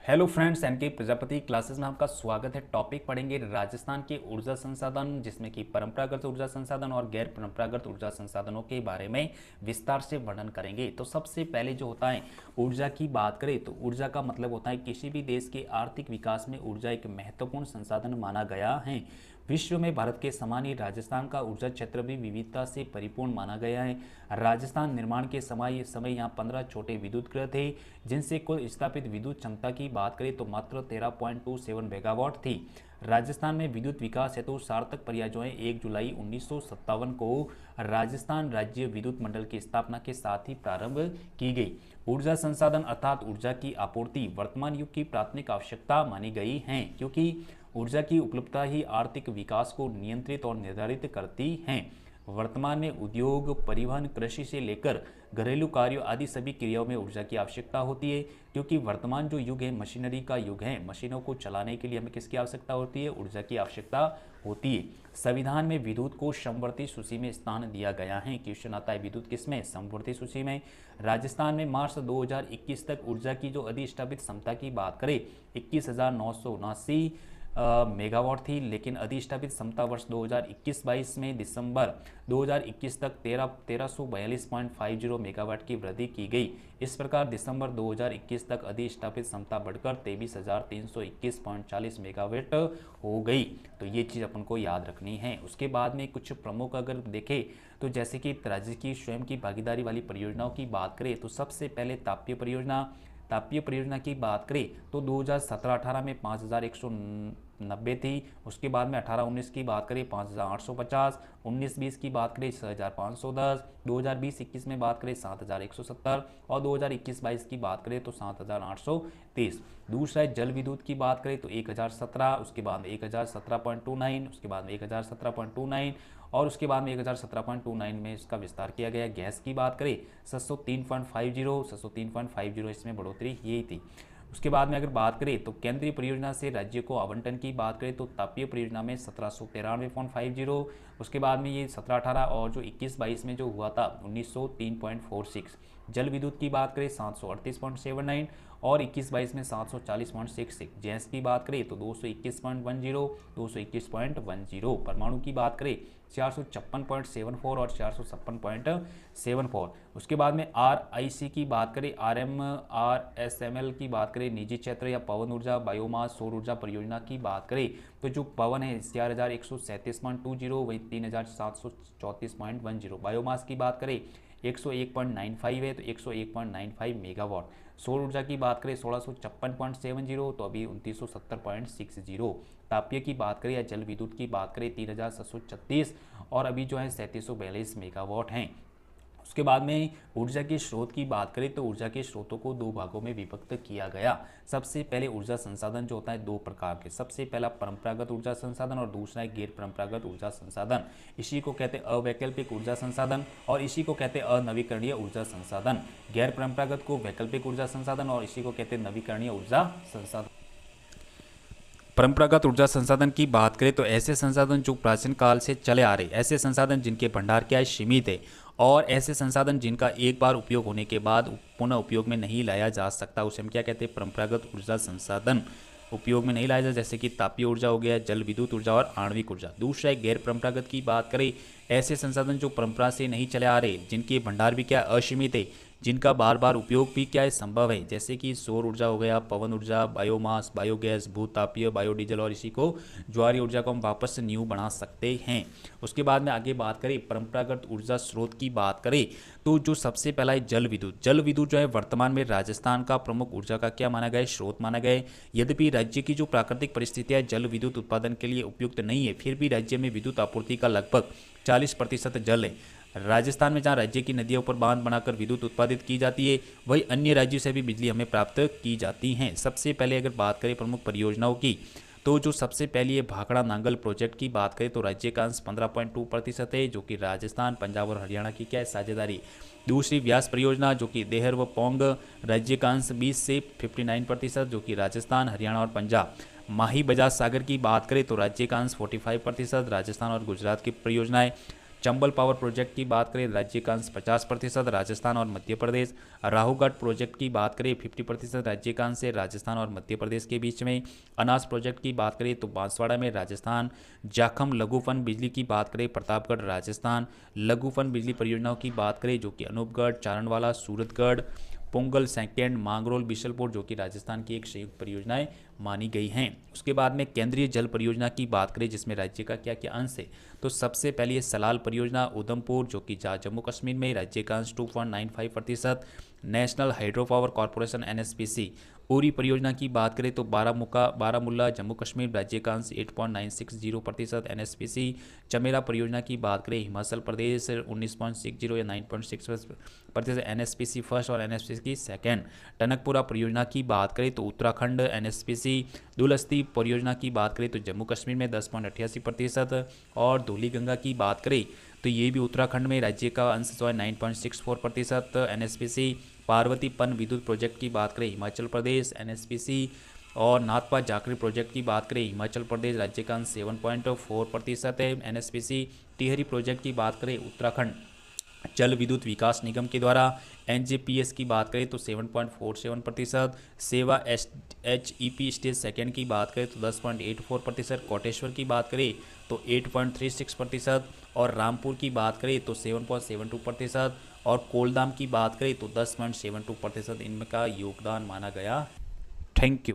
Hello friends, NK Prajapati classes में आपका स्वागत है। टॉपिक पढ़ेंगे राजस्थान के ऊर्जा संसाधन, जिसमें कि परंपरागत ऊर्जा संसाधन और गैर परंपरागत ऊर्जा संसाधनों के बारे में विस्तार से वर्णन करेंगे। तो सबसे पहले जो होता है ऊर्जा की बात करें तो ऊर्जा का मतलब होता है किसी भी देश के आर्थिक विकास में ऊर्जा एक महत्वपूर्ण संसाधन माना गया है। विश्व में भारत के समान ही राजस्थान का ऊर्जा क्षेत्र भी विविधता से परिपूर्ण माना गया है। राजस्थान निर्माण के समय यहाँ 15 छोटे विद्युत गृह थे, जिनसे कुल स्थापित विद्युत क्षमता की बात करें तो मात्र 13.27 मेगावाट थी। राजस्थान में विद्युत विकास हेतु सार्थक परियोजनाएं 1 जुलाई 1957 को राजस्थान राज्य विद्युत मंडल की स्थापना के साथ ही प्रारंभ की गई। ऊर्जा संसाधन अर्थात ऊर्जा की आपूर्ति वर्तमान युग की प्राथमिक आवश्यकता मानी गई है, क्योंकि ऊर्जा की उपलब्धता ही आर्थिक विकास को नियंत्रित और निर्धारित करती है। वर्तमान में उद्योग, परिवहन, कृषि से लेकर घरेलू कार्यों आदि सभी क्रियाओं में ऊर्जा की आवश्यकता होती है, क्योंकि वर्तमान जो युग है मशीनरी का युग है। मशीनों को चलाने के लिए हमें किसकी आवश्यकता होती है? ऊर्जा की आवश्यकता होती है। संविधान में विद्युत को समवर्ती सूची में स्थान दिया गया है। क्वेश्चन आता है विद्युत किसमें? समवर्ती सूची में। राजस्थान में मार्च 2021 तक ऊर्जा की जो अधिष्ठापित क्षमता की बात करें 21,979 मेगावाट थी, लेकिन अधिष्ठापित क्षमता वर्ष 2021-22 में दिसंबर 2021 तक 1342.50 मेगावाट की वृद्धि की गई। इस प्रकार दिसंबर 2021 तक अधिष्ठापित क्षमता बढ़कर 23,321.40 मेगावाट हो गई। तो ये चीज़ अपन को याद रखनी है। उसके बाद में कुछ प्रमुख अगर देखें तो जैसे कि राज्य की स्वयं की भागीदारी वाली परियोजनाओं की बात करें तो सबसे पहले तापीय परियोजना की बात करें तो 2017-18 में 5,190 थी। उसके बाद में 18-19 की बात करें 5,850, 19-20 की बात करें 6,510, 2020-21 में बात करें 7,170 और 2021-22 की बात करें तो 7,830। दूसरा है जल विद्युत की बात करें तो 1,017, उसके बाद में 1,017.29, उसके बाद में 1,017.29 और उसके बाद में 1,017.29 में इसका विस्तार किया गया। गैस की बात करें 703.50 इसमें बढ़ोतरी यही थी। उसके बाद में अगर बात करें तो केंद्रीय परियोजना से राज्य को आवंटन की बात करें तो तापीय परियोजना में 1793.50, उसके बाद में ये 17-18 और जो 21-22 में जो हुआ था 1903.46। जल विद्युत की बात करें 738.79 और 21-22 में 740.66। गैस की बात करें तो 221.10, परमाणु की बात करें 456.74 और 456.74। उसके बाद में RIC की बात करें, RMRSML की बात करें, निजी क्षेत्र या पवन ऊर्जा, बायोमास, सौर ऊर्जा परियोजना की बात करें तो जो पवन है 4,137.20, वही 3,734.10। बायोमास की बात करें 101.95 है तो 101.95 मेगावाट। सौर ऊर्जा की बात करें 1656.70 तो अभी 2970.60। तापीय की बात करें या जल विद्युत की बात करें 3,736 और अभी जो है 3742 मेगावाट हैं। उसके बाद में ऊर्जा के स्रोत की बात करें तो ऊर्जा के स्रोतों को दो भागों में विभक्त किया गया। सबसे पहले ऊर्जा संसाधन जो होता है दो प्रकार के, सबसे पहला परंपरागत ऊर्जा संसाधन और दूसरा है गैर परंपरागत ऊर्जा संसाधन। इसी को कहते हैं अवैकल्पिक ऊर्जा संसाधन और इसी को कहते हैं अनवीकरणीय ऊर्जा संसाधन। गैर परंपरागत को वैकल्पिक ऊर्जा संसाधन और इसी को कहते हैं नवीकरणीय ऊर्जा संसाधन। परंपरागत ऊर्जा संसाधन की बात करें तो ऐसे संसाधन जो प्राचीन काल से चले आ रहे, ऐसे संसाधन जिनके भंडार क्या है सीमित है, और ऐसे संसाधन जिनका एक बार उपयोग होने के बाद पुनः उपयोग में नहीं लाया जा सकता, उसे हम क्या कहते हैं? परंपरागत ऊर्जा संसाधन उपयोग में नहीं लाया जा, जैसे कि तापीय ऊर्जा हो गया, जल विद्युत ऊर्जा और आणविक ऊर्जा। दूसरा है गैर परंपरागत की बात करें, ऐसे संसाधन जो परंपरा से नहीं चले आ रहे, जिनके भंडार भी क्या असीमित है, जिनका बार बार उपयोग भी क्या है संभव है, जैसे कि सौर ऊर्जा हो गया, पवन ऊर्जा, बायोमास, बायोगैस, भूतापीय, बायोडीजल और इसी को ज्वारी ऊर्जा को हम वापस से न्यू बना सकते हैं। उसके बाद में आगे बात करें परंपरागत ऊर्जा स्रोत की बात करें तो जो सबसे पहला है जल विद्युत। जल विद्युत जो है वर्तमान में राजस्थान का प्रमुख ऊर्जा का क्या माना गया है? स्रोत माना गया है। यद्यपि राज्य की जो प्राकृतिक परिस्थितियां जल विद्युत उत्पादन के लिए उपयुक्त नहीं है, फिर भी राज्य में विद्युत आपूर्ति का लगभग 40% जल है। राजस्थान में जहाँ राज्य की नदियों पर बांध बनाकर विद्युत उत्पादित की जाती है, वही अन्य राज्यों से भी बिजली हमें प्राप्त की जाती है। सबसे पहले अगर बात करें प्रमुख परियोजनाओं की तो जो सबसे पहली है भाखड़ा नांगल प्रोजेक्ट की बात करें तो राज्य का अंश 15.2% है, जो कि राजस्थान, पंजाब और हरियाणा की क्या है? साझेदारी। दूसरी व्यास परियोजना जो कि देहर व पौंग, राज्य का अंश 20 से 59%, जो कि राजस्थान, हरियाणा और पंजाब। माही बजाज सागर की बात करें तो राज्य का अंश 45%, राजस्थान और गुजरात की परियोजना है। चंबल पावर प्रोजेक्ट की बात करें राज्य का अंश 50%, राजस्थान और मध्य प्रदेश। राहूगढ़ प्रोजेक्ट की बात करें 50% राज्य का अंश है, राजस्थान और मध्य प्रदेश के बीच में। अनाज प्रोजेक्ट की बात करें तो बांसवाड़ा में राजस्थान। जाखम लघुफन बिजली की बात करें प्रतापगढ़ राजस्थान। लघुफन बिजली परियोजनाओं की बात करें जो कि अनूपगढ़, चारणवाला, सूरतगढ़, पोंगल सेकेंड, मांगरोल, बिशलपुर जो कि राजस्थान की एक संयुक्त परियोजनाएं मानी गई हैं। उसके बाद में केंद्रीय जल परियोजना की बात करें जिसमें राज्य का क्या क्या अंश है, तो सबसे पहले सलाल परियोजना उधमपुर जो कि जम्मू कश्मीर में, राज्य का अंश 2.95%। National hydro power corporation NHPC Uri परियोजना की बात करें तो बारामुल्ला जम्मू कश्मीर, राज्य का अंश 8.960% एनएचपीसी। चमेरा परियोजना की बात करें हिमाचल प्रदेश 19.60 या 9.6% एनएचपीसी फर्स्ट और एनएचपीसी सेकेंड। टनकपुरा परियोजना की बात करें तो उत्तराखंड एनएचपीसी। दुलस्ती परियोजना की बात करें तो जम्मू कश्मीर में 10.88%। और धौलीगंगा की बात करें तो ये भी उत्तराखंड में, राज्य का अंश जो है 9.64% एनएचपीसी। पार्वती पन विद्युत प्रोजेक्ट की बात करें हिमाचल प्रदेश एनएचपीसी। और नाथपा जाखरी प्रोजेक्ट की बात करें हिमाचल प्रदेश, राज्य का अंश 7.4% है एनएचपीसी। टिहरी प्रोजेक्ट की बात करें उत्तराखंड जल विद्युत विकास निगम के द्वारा। एनजेपीएस की बात करें तो 7.47%। सेवा एचईपी स्टेज सेकेंड की बात करें तो 10.84%। कोटेश्वर की बात करें तो 8.36%। और रामपुर की बात करें तो 7.72%। और कोलदाम की बात करें तो 10.72% इनका योगदान माना गया। Thank you.